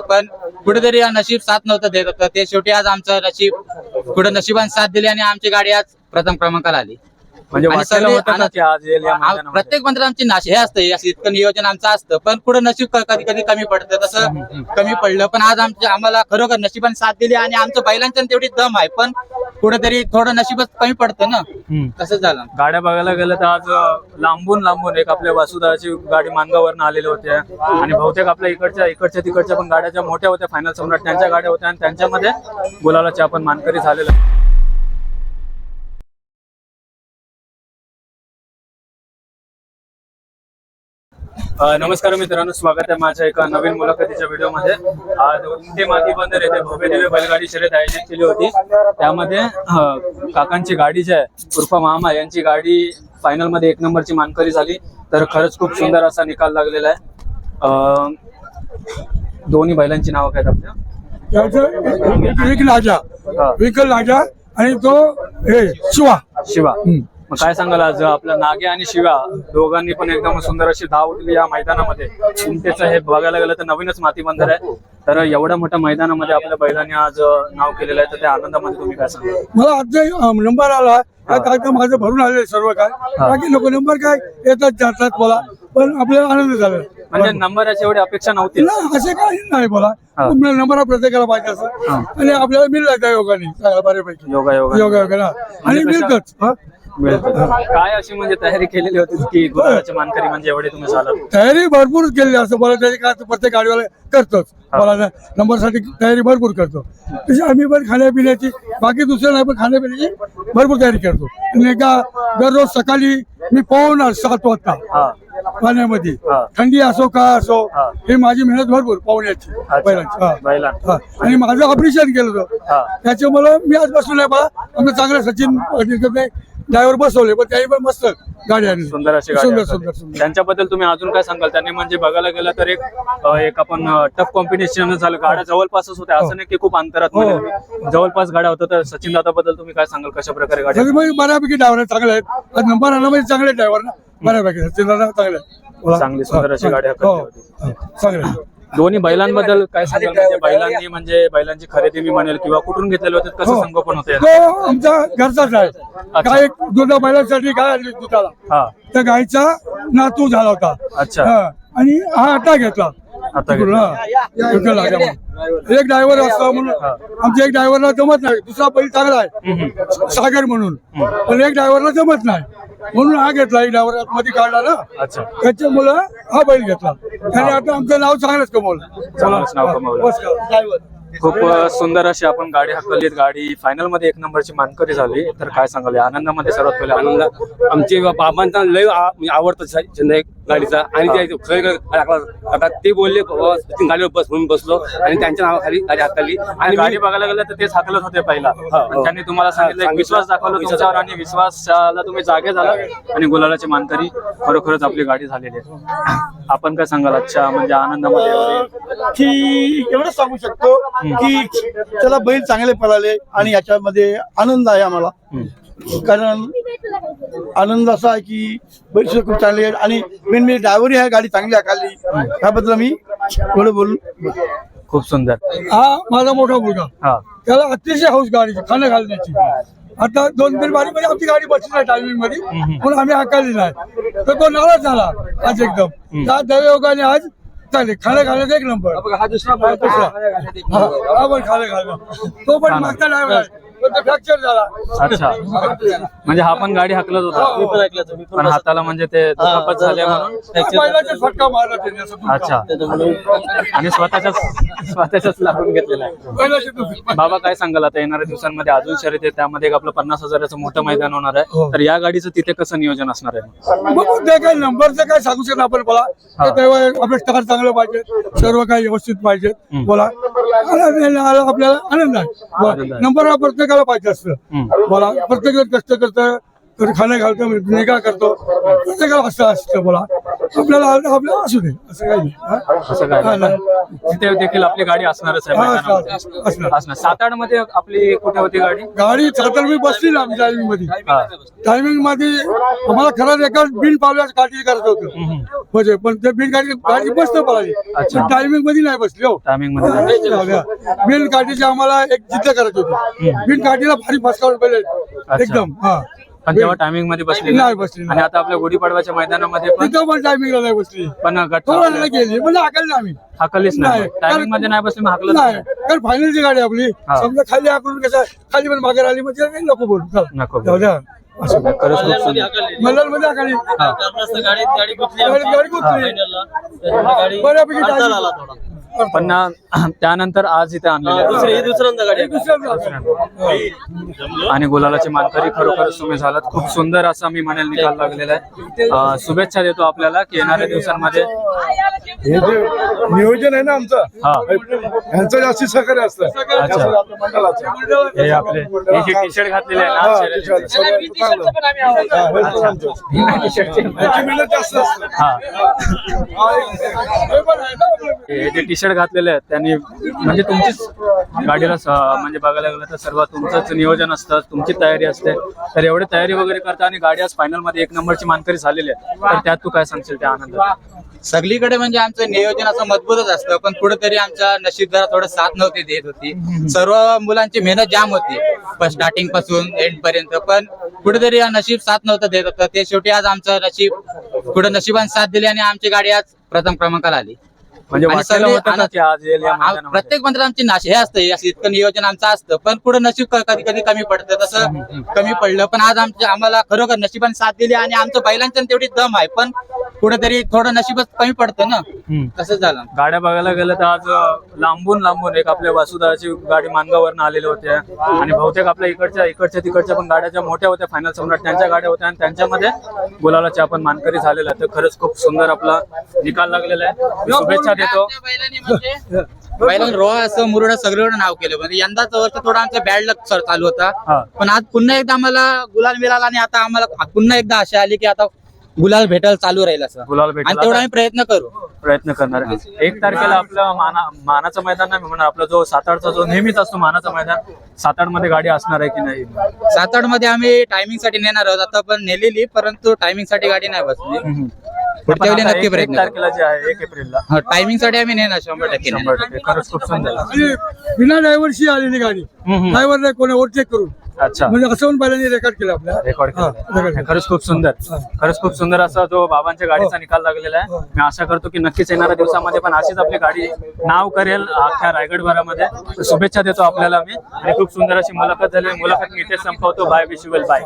पण कुठेतरी नशीब साथ नव्हतं देत होतं. ते शेवटी आज आमचं नशीब कुठे नशिबाने साथ दिली आणि आमची गाडी आज प्रथम क्रमांकाला आली. म्हणजे आणि वाटायला सर्व होतं ना की आज येईल या मैदानामध्ये. प्रत्येक मंत्र आमची हे असतं असं इतकं नियोजन आमचं असतं, पण पुढे नशीब कधी कधी कमी पडतं, तसं कमी पडलं. पण आज आम्हाला खरोखर नशिबाने साथ दिली आणि आमचं बैलांच्या तेवढी दम आहे, पण कुठेतरी थोडं नशीबच कमी पडतं ना, तसंच झालं. गाड्या बघायला गेलं तर आज लांबून एक आपल्या वासुदाची गाडी मानगावरनं आलेल्या होत्या आणि बहुतेक आपल्या इकडच्या तिकडच्या पण गाड्या मोठ्या होत्या, फायनल सम्राट त्यांच्या गाड्या होत्या आणि त्यांच्यामध्ये गुलालाचे आपण मानकरी झालेलं. नमस्कार मित्रांनो, स्वागत आहे माझ्या एका नवीन मुलाखतीच्या व्हिडिओमध्ये. आज उमटे माती बंदर येथे भव्य दिव्य बैलगाडी शर्यत आयोजित केली होती. त्यामध्ये काकांची गाडी जी आहे उर्फ मामा यांची गाडी फायनल मध्ये 1 नंबरची मानकरी झाली. तर खरंच खूप सुंदर असा निकाल लागलेला आहे. दोन्ही बैलांची नावं काय आपल्या? विकल राजा आणि तो शिवा. मग काय सांगाल आज आपला नागे आणि शिवा दोघांनी पण एकदम सुंदर अशी धाव दिली या मैदानामध्ये. उमटेचं हे बघायला गेलं तर नवीनच माती बंदर आहे, तर एवढ्या मोठ्या मैदानामध्ये आपल्या बैलांनी आज नाव केलेलं आहे, तर त्या आनंदामध्ये तुम्ही काय सांगाल? मला आता नंबर आला काय माझं भरून आले सर्व काय, बाकी लोक नंबर काय येतात जातात मला, पण आपल्याला आनंद झाला. म्हणजे नंबराची एवढी अपेक्षा नव्हती ना, असे काही नाही बोला, नंबर प्रत्येकाला पाहिजे असं आणि आपल्याला मिळला त्या योगाने चांगला बऱ्यापैकी योगा आणि मिळतच. काय अशी म्हणजे तयारी केलेली होती की गुलाबाची मानकरी म्हणजे एवढे तुम्ही झाला? तयारी भरपूर केली असं बोला, त्याची काय प्रत्येक गाडीवाला करतोच मला नंबरसाठी तयारी भरपूर करतो. तशी आम्ही पण खाण्यापिण्याची बाकी दुसरं नाही, पण खाण्यापिण्याची भरपूर तयारी करतो. आणि दररोज सकाळी मी पोहणार 7 वाजता पाण्यामध्ये, थंडी असो काय असो, हे माझी मेहनत भरपूर पोहण्याची बैलांची. आणि माझं ऑपरेशन केलं होतं, त्याच्यामुळे मी आज बसलो नाही. मला आमचं चांगलं सचिन ड्रायव्हर बसवले, पण त्याही पण मस्त गाडी आणि सुंदर अशी गाडी. त्यांच्याबद्दल तुम्ही अजून काय सांगाल? त्यांनी म्हणजे बघायला गेलं तर एक आपण टफ कॉम्पिटिशन झालं, गाड्या जवळपासच होत्या, असं नाही की खूप अंतरात जवळपास गाड्या होत्या. तर सचिन दादाबद्दल तुम्ही काय सांगाल? कशा प्रकारे गाडी? बऱ्यापैकी ड्रायव्हर चांगले आहेत, नंबर आला म्हणजे चांगले ड्रायव्हर ना, बऱ्यापैकी सचिन दादा चांगले, चांगली सुंदर अशी गाडी होती. चांगले. दोन्ही बैलांबद्दल काय सांगाल? म्हणजे बैलांची खरेदी मी म्हणेल किंवा कुठून घेतलेले होते, कसं संगोपन होते? तो आमचा घरचाच आहे. गाय दुधा बैलांसाठी गाय आणली दुधाला, त्या गायचा नातू झाला होता. अच्छा. आणि हा आटा घेतला. एक ड्रायव्हर असतो म्हणून आमच्या एक ड्रायव्हरला जमत नाही, दुसरा बैल चांगला आहे सागर म्हणून, पण एक ड्रायव्हरला जमत नाही म्हणून हा घेतला. एक ड्रायव्हर मध्ये काढला ना, त्याच्यामुळं हा बैल घेतला. त्याने आता आमचं नाव चांगलंच कमवलं. खूप सुंदर अशी आपण गाडी हाकलली. गाडी फायनल मध्ये 1 नंबरची मानकरी झाली. तर काय सांगाल आनंदामध्ये? सर्वात पहिले आनंद आमचे बाबांचा लय आवडतं गाडीचा, आणि आता ते बोलले गाडीवर बस म्हणून बसलो आणि त्यांच्या नावाखाली गाडी हाकली. आणि गाडी बघायला गेलं तर तेच हाकलत होते पहिला, त्यांनी तुम्हाला सांगितलं, विश्वास दाखवला तुमच्यावर आणि विश्वासाला तुम्ही जागे झाला आणि गुलालाची मानकरी खरोखरच आपली गाडी झालेली आहे. आपण काय सांगाल आजच्या म्हणजे आनंदामध्ये? की एवढंच सांगू शकतो की त्याला बैल चांगले पळाले आणि याच्यामध्ये आनंद आहे आम्हाला. कारण आनंद असा आहे की बैल सुद्धा खूप चांगले आहे आणि मेन म्हणजे ड्रायव्हर आहे, गाडी चांगली हाकाली, त्याबद्दल मी थोडं बोलून. खूप सुंदर. हा माझा मोठा मुलगा, त्याला अतिशय हौस गाडीची खाणं घालण्याची. आता 2-3 बारीमध्ये आमची गाडी बसली नाही टायमिंग मध्ये, म्हणून आम्ही हाकाली नाही, तर तो नाराज झाला आज एकदम. त्या दैवयोगाने आज चालेल खाणं घालण्याचा 1 नंबर. हा पण खाणं घालला, तो पण मागचा ड्रायव्हर आहे, फ्रॅक्चर झाला. अच्छा. म्हणजे हा पण गाडी हाकलत होता, पण हाताला म्हणजे ते दुखापत झाले म्हणून फटका मारला त्याने. अच्छा. आणि स्वतःच्याच लागून घेतलेला आहे. बाबा काय सांगाल आता येणाऱ्या दिवसांमध्ये अजून शर्यत आहे, त्यामध्ये आपलं 50,000चं मोठं मैदान होणार आहे, तर या गाडीचं तिथे कसं नियोजन असणार आहे? बघू ते काय नंबरचं काय सांगू शकतो आपण. बोला आपलं स्टार चांगलं पाहिजे, सर्व काही व्यवस्थित पाहिजे. बोला आपल्याला आनंद आहे. नंबर हा प्रत्येकाला पाहिजे असतं. बोला प्रत्येक कष्ट करतं, तर खाणं घालतो निगा करतो प्रत्येकाला असं असतं बोला आपल्याला आपल्याला असू दे असं काही नाही हा? असं काय हा, नाही. तिथे देखील आपली गाडी असणारच आहे हा, मैदानामध्ये. असणार. असणार 7-8 मध्ये आपली कुठे होती गाडी? गाडी तर मी बसली ना आम्ही टायमिंग मध्ये हा. टायमिंग मध्ये आम्हाला खरंच एका बिन पावल्याच गाडी करायचं होतं म्हणजे पण ते बिन गाडी बसत पळाली अच्छा. टायमिंग मध्ये नाही बसली हो टायमिंग मध्ये बिन गाडीची आम्हाला एक जिद्द करायची होती बिन गाडीला भारी फसकावून पहिले एकदम हा पण तेव्हा टायमिंग मध्ये बसली नाही बसली आणि आता आपल्या गुढीपाडव्याच्या मैदानामध्ये पण तिथं पण टायमिंगला नाही बसली पण गट थोडा गेली म्हणजे हाकलली आम्ही हाकलीच नाही नाही. टायमिंग मध्ये नाही बसली मग हाकलच नाही नाही. कारण फायनलची गाडी आपली हा. समजा खाली आकडून कसं खाली पण मागे आली म्हणजे काही नको बोलू चला. नको जाऊ द्या असं खरंच खूप सुंदर. मल्हार मध्ये हाकली गाडी गुंतली. बऱ्यापैकी टायमिंग. पण त्यानंतर आज इथे आणलेले आणि गुलालाची मानकरी खरोखरच तुम्ही झालात. खूप सुंदर असा मी म्हणेल निकाल लागलेला आहे. शुभेच्छा देतो आपल्याला की येणाऱ्या दिवसांमध्ये हे जे नियोजन आहे ना आमचं हा यांचं जास्ती सहकार्य असतं हे आपले हे जे टी शर्ट घातलेले आहे ना हा हे जे टी शर्ट घातलेले आहेत त्यांनी म्हणजे तुमचीच गाडीला म्हणजे बघायला गेलं तर सर्व तुमचंच नियोजन असतं तुमची तयारी असते तर एवढी तयारी वगैरे करता आणि गाडी आज फायनल मध्ये 1 नंबरची मानकरी झालेली आहे तर त्यात तू काय सांगशील त्या आनंदात? सगळीकडे म्हणजे आमचं नियोजन असं मजबूतच असतं पण कुठेतरी आमच्या नशीब जरा थोडं साथ नव्हती देत होती. सर्व मुलांची मेहनत जाम होती पण स्टार्टिंग पासून एंड पर्यंत पण कुठेतरी नशीब साथ नव्हतं देत होतं. ते शेवटी आज आमचं नशीब कुठे नशिबाने साथ दिली आणि आमची गाडी आज प्रथम क्रमांकाला आली. म्हणजे आणि वाटायला सगळे होतं का की आज येईल या मैदानामध्ये? प्रत्येक मंत्र आमची हे असतं असं इतकं नियोजन आमचं असतं पण पुढे नशीब कधी कधी कमी पडतं तसं कमी पडलं पण आज आम्हाला खरोखर नशिबाने साथ दिली आणि आमचं बैलांचं तेवढी दम आहे पण कुठेतरी थोडं नशीबच कमी पडतं ना तसंच झालं. गाड्या बघायला गेलं तर आज लांबून एक आपल्या वासुदाची गाडी मानगावरनं आलेल्या होत्या आणि बहुतेक आपल्या इकडच्या तिकडच्या पण गाड्या ज्या मोठ्या होत्या फायनल सम्राट त्यांच्या गाड्या होत्या आणि त्यांच्यामध्ये गुलालाची आपण मानकरी झालेला आहे. तर खरंच खूप सुंदर आपला निकाल लागलेला आहे. शुभेच्छा देतो. बैलांनी रोहा असं मुरुडा सगळीकडे नाव केलं म्हणजे यंदाचं वर्ष थोडा आमचा बॅड लक चालू होता हा. पण आज पुन्हा एकदा आम्हाला गुलाल मिळाला आणि आता आम्हाला पुन्हा एकदा आशा आली की आता गुलाल भेटायला चालू राहील असं गुलाल आणि भेटेल तेवढा आम्ही प्रयत्न करू. प्रयत्न करणार आहे. 1 तारखेला आपलं मानाचं मैदान नाही म्हणणार आपला जो 7-8चा जो नेहमीच असतो मानाचं मैदान 7-8 मध्ये गाडी असणार आहे की नाही? 7-8 मध्ये आम्ही टायमिंग साठी नेणार आहोत आता पण नेलेली परंतु टायमिंग साठी गाडी नाही बसली. पुढच्या वेळी नक्की 1 प्रयत्न तारखेला जे आहे 1 एप्रिलला टायमिंग साठी आम्ही नेणार 100% नेणार. 100%. खरंच खूप सुंदर. आणि बिना ड्रायव्हरशी आलेली गाडी ड्रायव्हर नाही कोणी ओव्हरटेक करून अच्छा म्हणजे असं पण पहिल्यांदा रेकॉर्ड केलं आपल्या रेकॉर्ड हा, केलं. रेकॉर्ड खरंच खूप सुंदर खरंच खूप सुंदर असा जो बाबांच्या गाडीचा निकाल लागलेला आहे. मी आशा करतो की नक्कीच येणाऱ्या दिवसामध्ये पण अशीच आपली गाडी नाव करेल अख्ख्या रायगड भरामध्ये. शुभेच्छा देतो आपल्याला मी आणि खूप सुंदर अशी मुलाखत झाली. मुलाखत मी इथेच संपवतो. Bye wish you well bye.